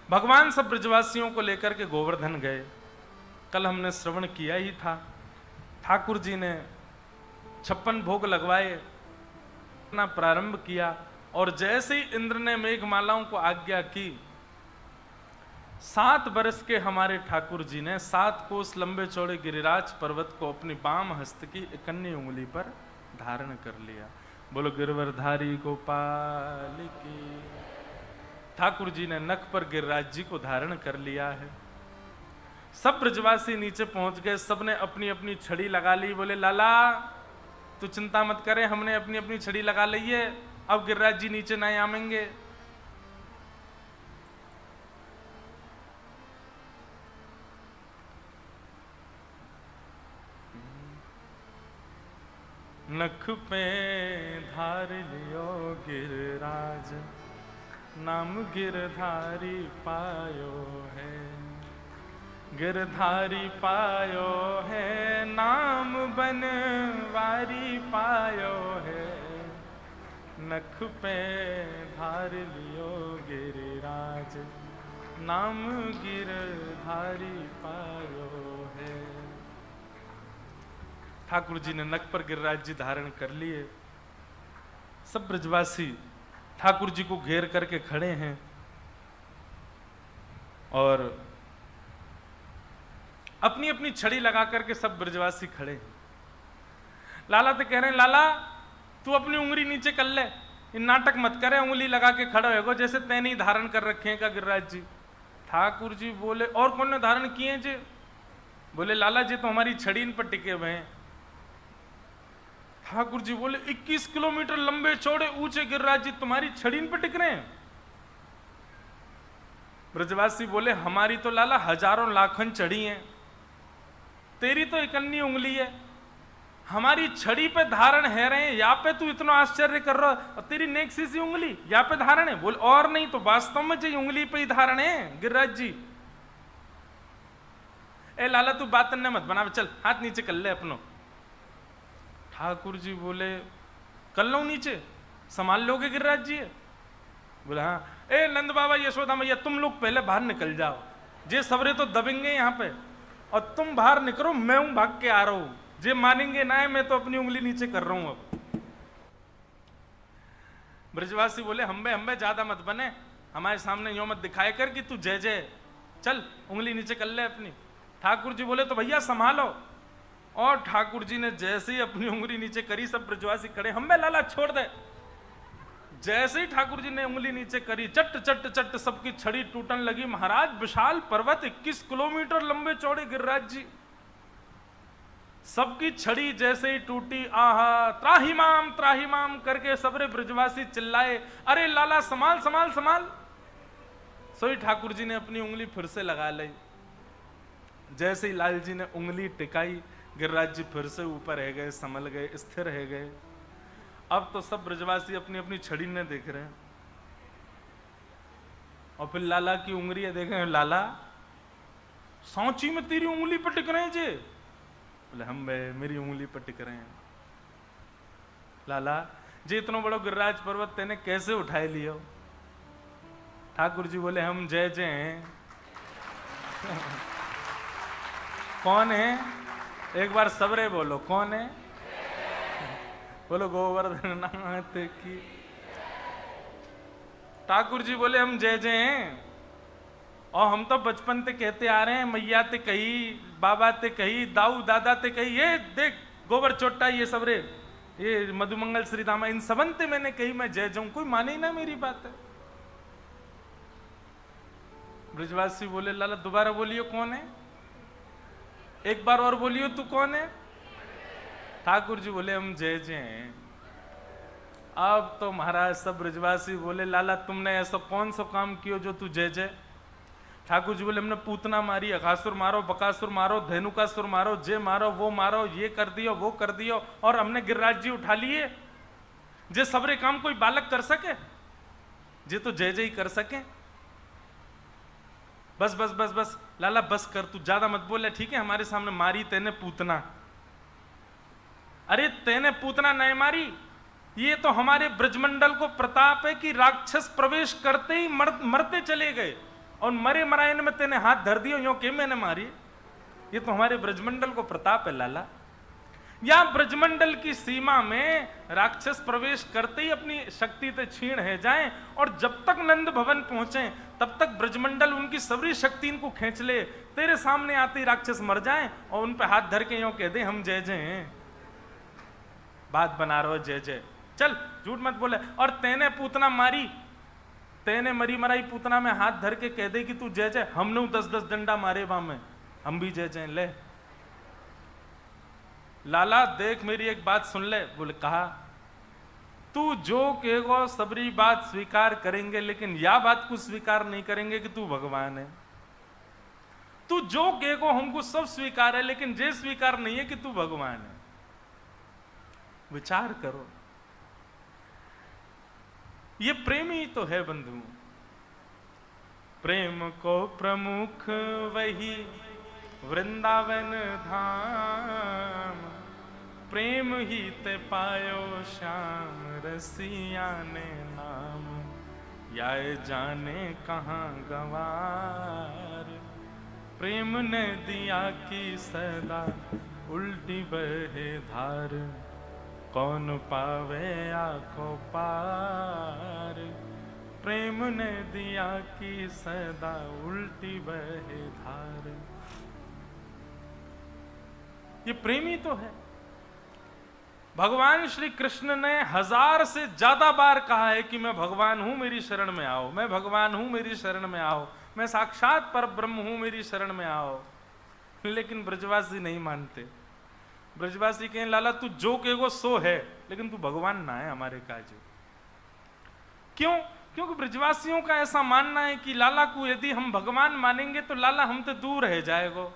भगवान सब ब्रजवासियों को लेकर के गोवर्धन गए। कल हमने श्रवण किया ही था, ठाकुर जी ने 56 भोग लगवाए, अपना प्रारंभ किया और जैसे ही इंद्र ने मेघमालाओं को आज्ञा की, 7 वर्ष के हमारे ठाकुर जी ने 7 कोस लंबे चौड़े गिरिराज पर्वत को अपनी बाम हस्त की इकन्नी उंगली पर धारण कर लिया। बोलो गिरवरधारी गोपाल की। ठाकुर जी ने नख पर गिरिराज जी को धारण कर लिया है। सब ब्रजवासी नीचे पहुंच गए, सबने अपनी अपनी छड़ी लगा ली। बोले लाला तू चिंता मत करे, हमने अपनी अपनी छड़ी लगा ली है, अब गिरिराज जी नीचे नहीं आवेंगे। नख पे धार लियो गिरिराज, नाम गिरधारी पायो है। गिरधारी पायो है, नाम बनवारी पायो है। नख पे धार लियो गिरिराज, नाम गिरधारी पायो है। ठाकुर जी ने नख पर गिरिराज जी धारण कर लिए। सब ब्रजवासी ठाकुर जी को घेर करके खड़े हैं और अपनी अपनी छड़ी लगा करके सब ब्रजवासी खड़े हैं। लाला तो कह रहे हैं लाला तू अपनी उंगली नीचे कर ले, इन नाटक मत करे, उंगली लगा के खड़े हो जैसे तैने ही धारण कर रखे हैं का गिरिराज जी। ठाकुर जी बोले और कौन ने धारण किए जी? बोले लाला जी तो हमारी छड़ी इन पर टिके हुए हैं। ठाकुर जी बोले 21 किलोमीटर लंबे चौड़े ऊंचे गिरिराज जी तुम्हारी छड़ी इन पर टिक रहे हैं? ब्रजवासी बोले हमारी तो लाला हजारों लाखन चढ़ी हैं, तेरी तो इकन्नी उंगली है, हमारी छड़ी पे धारण है रहे हैं, यहाँ पे तू इतना आश्चर्य कर रहा है और तेरी नेक सी उंगली यहाँ पे धारण है। बोल और नहीं तो वास्तव में चाहिए उंगली पे ही धारण है गिरिराज जी। ए लाला तू बात न मत बना, चल हाथ नीचे कर ले अपनो। ठाकुर जी बोले कर लो नीचे, संभाल लोगे गिरिराज जी? बोले हाँ। ए नंद बाबा यशोदा मैया तुम लोग पहले बाहर निकल जाओ, जे सबरे तो दबेंगे यहाँ पे, और तुम बाहर निकलो, मैं हूं भाग के आ रहा हूं, जे मानेंगे ना है, मैं तो अपनी उंगली नीचे कर रहा हूं। अब ब्रजवासी बोले हम्बे ज्यादा मत बने, हमारे सामने यो मत दिखाए कर कि तू जय जय, चल उंगली नीचे कर ले अपनी। ठाकुर जी बोले तो भैया संभालो। और ठाकुर जी ने जैसे ही अपनी उंगली नीचे करी, सब ब्रजवासी खड़े, हम्बे लाला छोड़ दे। जैसे ही ठाकुर जी ने उंगली नीचे करी, चट चट चट सबकी छड़ी टूटने लगी। महाराज विशाल पर्वत 21 किलोमीटर लंबे चौड़े गिरिराज जी, सबकी छड़ी जैसे ही टूटी, आहा त्राहिमाम करके सबरे ब्रजवासी चिल्लाए, अरे लाला संभाल संभाल संभाल। सोई ठाकुर जी ने अपनी उंगली फिर से लगा ली। जैसे ही लाल जी ने उंगली टिकाई, गिरिराज जी फिर से ऊपर रह गए, संभल गए, स्थिर रह गए। अब तो सब ब्रजवासी अपनी अपनी छड़ी ने देख रहे हैं और फिर लाला की उंगली देख रहे हैं। लाला सांची में तेरी उंगली पर टिक रहे हैं जी? बोले हम मेरी उंगली पर टिक रहे हैं। लाला जी इतना बड़ा गिरिराज पर्वत तेने कैसे उठाए लियो? ठाकुर जी बोले हम जय जय हैं। कौन है? एक बार सबरे बोलो कौन है? बोलो गोवर्धन नाथ की। ठाकुर जी बोले हम जय जय हैं, और हम तो बचपन ते कहते आ रहे हैं, मैया ते कही, बाबा ते कही, दाऊ दादा ते कही, ये देख गोबर चोट्टा, ये सबरे, ये मधुमंगल श्री दामा, इन सबंते मैंने कही मैं जय जाऊं, कोई माने ही ना मेरी बात है। ब्रजवासी बोले लाला दोबारा बोलियो कौन है? एक बार और बोलियो तू कौन है? ठाकुर जी बोले हम जय जय हैं। अब तो महाराज सब ब्रजवासी बोले लाला तुमने ऐसा कौन सा काम किया जो तू जय जय? ठाकुर जी बोले हमने पूतना मारी, अघासुर मारो, बकासुर मारो, धेनुकासुर मारो, जे मारो वो मारो, ये कर दियो वो कर दियो, और हमने गिरिराज जी उठा लिए। जे सबरे काम कोई बालक कर सके, जे तो जय जय कर सके। बस बस बस बस लाला बस कर, तू ज्यादा मत बोले ठीक है? हमारे सामने मारी तेने पूतना। अरे तेने पूतना नहीं मारी, ये तो हमारे ब्रजमंडल को प्रताप है कि राक्षस प्रवेश करते ही मरते चले गए, और मरे मरायन में तेने हाथ धर दियो यो के मैंने मारी। ये तो हमारे ब्रजमंडल को प्रताप है लाला। या ब्रजमंडल की सीमा में राक्षस प्रवेश करते ही अपनी शक्ति से छीण है जाएं, और जब तक नंद भवन पहुंचे तब तक ब्रजमंडल उनकी सबरी शक्ति इनको खींच ले, तेरे सामने आते ही राक्षस मर जाएं और उन पे हाथ धर के यूं कह दे हम जय जय हैं, बात बना रहे हो जय जय, चल झूठ मत बोले। और तेने पूतना मारी, तेने मरी मराई पूतना में हाथ धर के कह दे कि तू जय जय, हमने 10-10 डंडा मारे बा में, हम भी जय जय। ले लाला देख मेरी एक बात सुन ले। बोले कहा तू जो कहेगो सबरी बात स्वीकार करेंगे, लेकिन या बात को स्वीकार नहीं करेंगे कि तू भगवान है। तू जो कहेगो हमको सब स्वीकार है, लेकिन जे स्वीकार नहीं है कि तू भगवान है। विचार करो, ये प्रेम ही तो है बंधु। प्रेम को प्रमुख वही वृंदावन धाम, प्रेम ही ते पायो श्याम रसिया ने नाम, याय जाने कहाँ गवार, प्रेम ने दिया की सदा उल्टी बहे धार, कौन पावे आको पार, प्रेम ने दिया की सदा उल्टी बहे धार। ये प्रेम ही तो है। भगवान श्री कृष्ण ने 1000 से ज्यादा बार कहा है कि मैं भगवान हूं मेरी शरण में आओ, मैं भगवान हूं मेरी शरण में आओ, मैं साक्षात पर ब्रह्म हूं मेरी शरण में आओ। लेकिन ब्रजवासी नहीं मानते। ब्रजवासी कहें लाला तू जो कहेगो सो है, लेकिन तू भगवान ना है हमारे काजू। क्यों? क्योंकि ब्रजवासियों का ऐसा मानना है कि लाला को यदि हम भगवान मानेंगे तो लाला हमसे दूर रह जाएगो।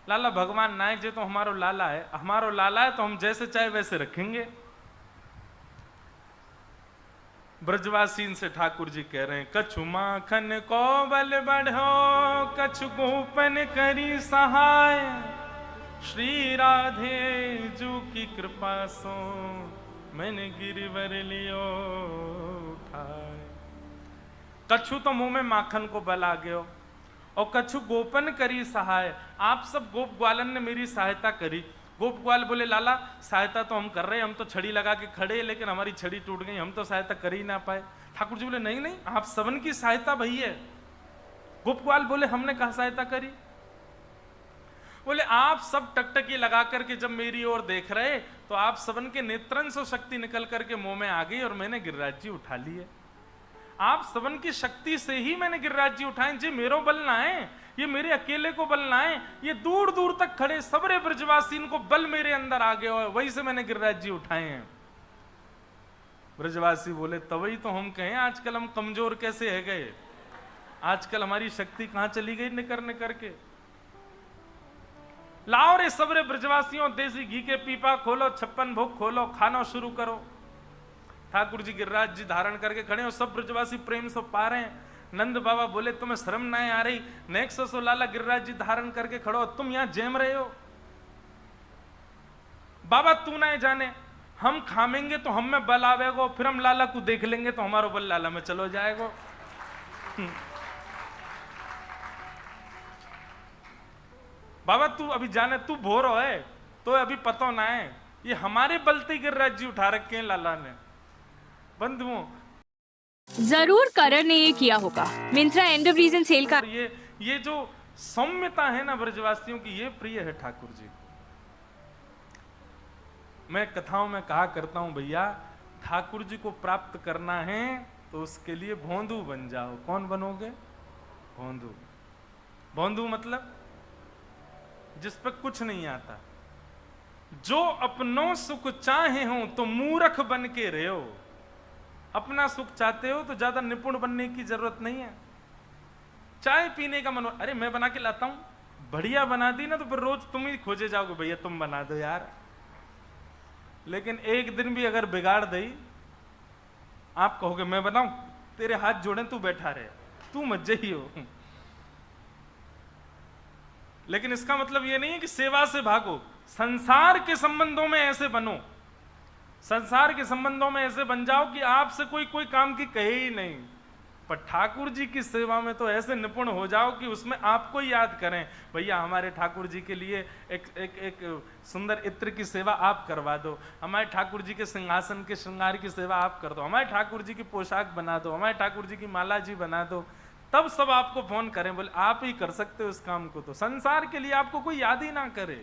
लाला भगवान ना है जे तो हमारो लाला है, हमारो लाला है तो हम जैसे चाहे वैसे रखेंगे। ब्रजवासी से ठाकुर जी कह रहे हैं कछु माखन को बल बढ़ो, कछु गोपन करी सहाय, श्री राधे जू की कृपा सो मैंने गिरवर लियो उठाए। कछु तो मुंह में माखन को बल आ गयो और कछु गोपन करी सहाय। आप सब गोप ग्वालन ने मेरी सहायता करी। गोप ग्वाल बोले लाला सहायता तो हम कर रहे हैं, हम तो छड़ी लगा के खड़े, लेकिन हमारी छड़ी टूट गई, हम तो सहायता कर ही ना पाए। ठाकुर जी बोले नहीं नहीं आप सबन की सहायता भई है। गोप ग्वाल बोले हमने कहा सहायता करी? बोले आप सब टकटकी लगा करके जब मेरी ओर देख रहे तो आप सबन के नेत्रन से शक्ति निकल करके मुंह में आ गई और मैंने गिरिराज जी उठा लिए। आप सबन की शक्ति से ही मैंने गिरिराज जी उठाए, जी मेरो बल ना है, ये मेरे अकेले को बल ना है, ये दूर दूर तक खड़े सबरे ब्रजवासी को बल मेरे अंदर आ गया, वही से मैंने गिरिराज जी उठाए हैं। ब्रजवासी बोले तभी तो हम कहें आजकल हम कमजोर कैसे है गए, आजकल हमारी शक्ति कहां चली गई निकर निकर के। लाओ रे सबरे ब्रजवासियों देसी घी के पीपा खोलो, 56 भोग खोलो, खाना शुरू करो। ठाकुर जी गिरिराज जी धारण करके खड़े हो, सब ब्रजवासी प्रेम से पा रहे हैं। नंद बाबा बोले तुम्हें शर्म ना आ रही, नेक्स्ट सो लाला गिरिराज जी धारण करके खड़ो, तुम यहां जेम रहे हो। बाबा तू ना जाने हम खामेंगे तो हम में बल आवेगो, फिर हम लाला को देख लेंगे तो हमारो बल लाला में चलो जाएगो। बाबा तू अभी जाने तू भोर हो है तो अभी पता ना है, ये हमारे बलते गिरिराज जी उठा रखे हैं लाला ने। बंधुओं जरूर करण ने ये किया होगा। Myntra end of reason sale का ये जो सौम्यता है ना ब्रजवासियों की, ये प्रिय है ठाकुर जी को। मैं कथाओं में कहा करता हूं भैया ठाकुर जी को प्राप्त करना है तो उसके लिए भोंदू बन जाओ। कौन बनोगे? भोंदू। भोंदू मतलब जिस पर कुछ नहीं आता, जो अपनों सुख चाहे हो तो मूर्ख बन के रहो। अपना सुख चाहते हो तो ज्यादा निपुण बनने की जरूरत नहीं है। चाय पीने का मन, अरे मैं बना के लाता हूं, बढ़िया बना दी ना तो फिर रोज तुम ही खोजे जाओगे भैया तुम बना दो यार। लेकिन एक दिन भी अगर बिगाड़ दी, आप कहोगे मैं बनाऊं, तेरे हाथ जोड़े तू बैठा रहे, तू मज्जे ही हो। लेकिन इसका मतलब यह नहीं है कि सेवा से भागो। संसार के संबंधों में ऐसे बनो, संसार के संबंधों में ऐसे बन जाओ कि आपसे कोई काम की कहे ही नहीं। पर ठाकुर जी की सेवा में तो ऐसे निपुण हो जाओ कि उसमें आपको याद करें, भैया हमारे ठाकुर जी के लिए एक सुंदर इत्र की सेवा आप करवा दो, हमारे ठाकुर जी के सिंहासन के श्रृंगार की सेवा आप कर दो, हमारे ठाकुर जी की पोशाक बना दो, हमारे ठाकुर जी की माला जी बना दो। तब सब आपको फोन करें, बोले आप ही कर सकते हो इस काम को, तो संसार के लिए आपको कोई याद ही ना करे।